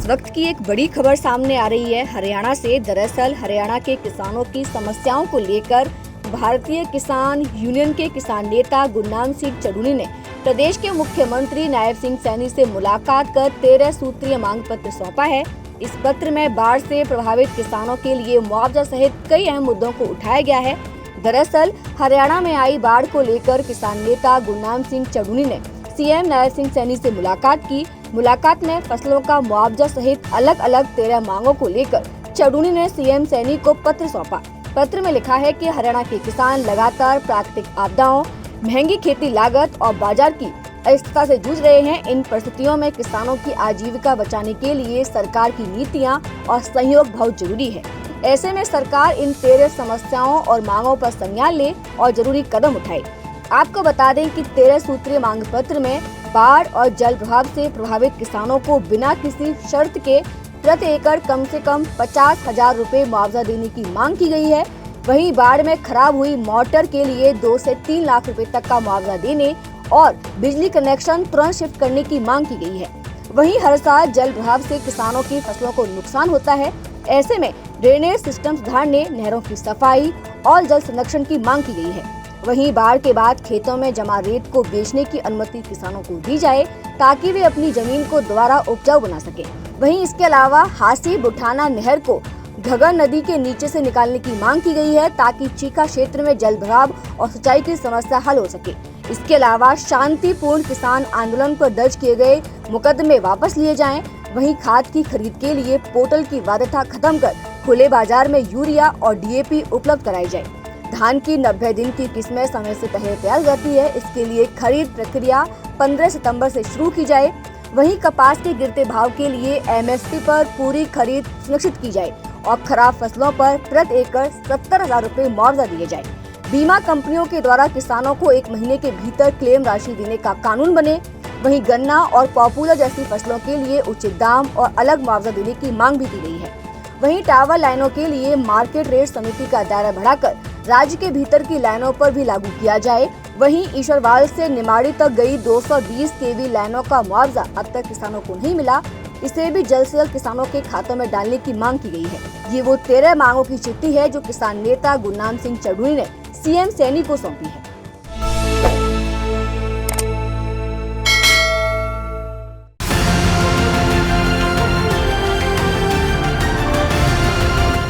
इस वक्त की एक बड़ी खबर सामने आ रही है हरियाणा से। दरअसल हरियाणा के किसानों की समस्याओं को लेकर भारतीय किसान यूनियन के किसान नेता गुरनाम सिंह चढ़ूनी ने प्रदेश के मुख्यमंत्री नायब सिंह सैनी से मुलाकात कर 13 सूत्रीय मांग पत्र सौंपा है। इस पत्र में बाढ़ से प्रभावित किसानों के लिए मुआवजा सहित कई अहम मुद्दों को उठाया गया है। दरअसल हरियाणा में आई बाढ़ को लेकर किसान नेता गुरनाम सिंह चढ़ूनी ने सीएम नायब सिंह सैनी से मुलाकात की। मुलाकात में फसलों का मुआवजा सहित अलग अलग 13 मांगों को लेकर चढ़ूनी ने सीएम सैनी को पत्र सौंपा। पत्र में लिखा है कि हरियाणा के किसान लगातार प्राकृतिक आपदाओं, महंगी खेती लागत और बाजार की अस्थिरता से जूझ रहे हैं। इन परिस्थितियों में किसानों की आजीविका बचाने के लिए सरकार की नीतियां और सहयोग बहुत जरूरी है। ऐसे में सरकार इन 13 समस्याओं और मांगों पर संज्ञान ले और जरूरी कदम उठाए। आपको बता दें कि 13 सूत्रीय मांग पत्र में बाढ़ और जल प्रभाव से प्रभावित किसानों को बिना किसी शर्त के प्रति एकड़ कम से कम 50,000 रुपए मुआवजा देने की मांग की गई है। वहीं बाढ़ में खराब हुई मोटर के लिए 2 से 3 लाख रुपए तक का मुआवजा देने और बिजली कनेक्शन तुरंत शिफ्ट करने की मांग की गई है। वहीं हर साल जल प्रभाव से किसानों की फसलों को नुकसान होता है। ऐसे में ड्रेनेज सिस्टम सुधारने, नहरों की सफाई और जल संरक्षण की मांग की गई है। वहीं बाढ़ के बाद खेतों में जमा रेत को बेचने की अनुमति किसानों को दी जाए ताकि वे अपनी जमीन को दोबारा उपजाऊ बना सके। वहीं इसके अलावा हासी बुठाना नहर को घगर नदी के नीचे से निकालने की मांग की गई है ताकि चीका क्षेत्र में जल भराव और सिंचाई की समस्या हल हो सके। इसके अलावा शांतिपूर्ण किसान आंदोलन पर दर्ज किए गए मुकदमे वापस लिए जाएं। वहीं खाद की खरीद के लिए पोर्टल की बाध्यता खत्म कर खुले बाजार में यूरिया और डीएपी उपलब्ध कराई जाए। धान की 90 दिन की किस्में समय से पहले तैयार हो जाती है। इसके लिए खरीद प्रक्रिया 15 सितंबर से शुरू की जाए। वहीं कपास के गिरते भाव के लिए एमएसपी पर पूरी खरीद सुनिश्चित की जाए और खराब फसलों पर प्रति एकड़ 70,000 रुपए मुआवजा दिए जाए। बीमा कंपनियों के द्वारा किसानों को 1 महीने के भीतर क्लेम राशि देने का कानून बने। वहीं गन्ना और पॉपुलर जैसी फसलों के लिए उचित दाम और अलग मुआवजा देने की मांग भी की गई है। वहीं टावर लाइनों के लिए मार्केट रेट समिति का दायरा बढ़ाकर राज्य के भीतर की लाइनों पर भी लागू किया जाए। वहीं ईश्वरवाल से निमाड़ी तक गई 220 केवी लाइनों का मुआवजा अब तक किसानों को नहीं मिला। इसे भी जल्द से जल्द किसानों के खातों में डालने की मांग की गई है। ये वो 13 मांगों की चिट्ठी है जो किसान नेता गुरनाम सिंह चढ़ूनी ने सीएम सैनी को सौंपी है।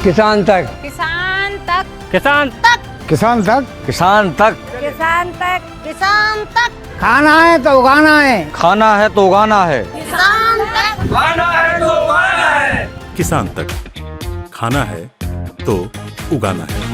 किसान तक, किसान तक, किसान तक, किसान तक, किसान तक, किसान तक, किसान तक। खाना है तो उगाना है, खाना है तो उगाना है, किसान तक, खाना है तो उगाना है। किसान तक, खाना है तो उगाना है।